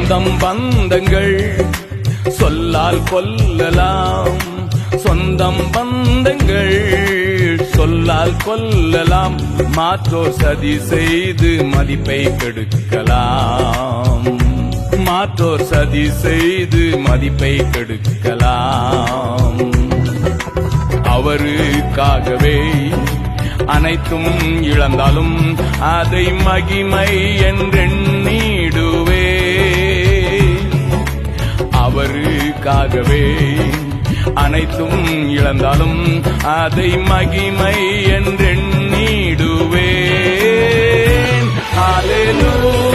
சொந்தம் பந்தங்கள் சொல்லால் கொல்லலாம், சொந்தம் பந்தங்கள் சொல்லால் கொல்லலாம், மாற்றோர் சதி செய்து மதிப்பை கெடுக்கலாம், மாற்றோர் சதி செய்து மதிப்பை கெடுக்கலாம். அவருக்காகவே அனைத்தும் இழந்தாலும் அதை மகிமை என்றெண்ணிடுவே, அவருக்காகவே அனைத்தும் இழந்தாலும் அதை மகிமை என்றெண்ணிடுவேன். ஹல்லேலூயா.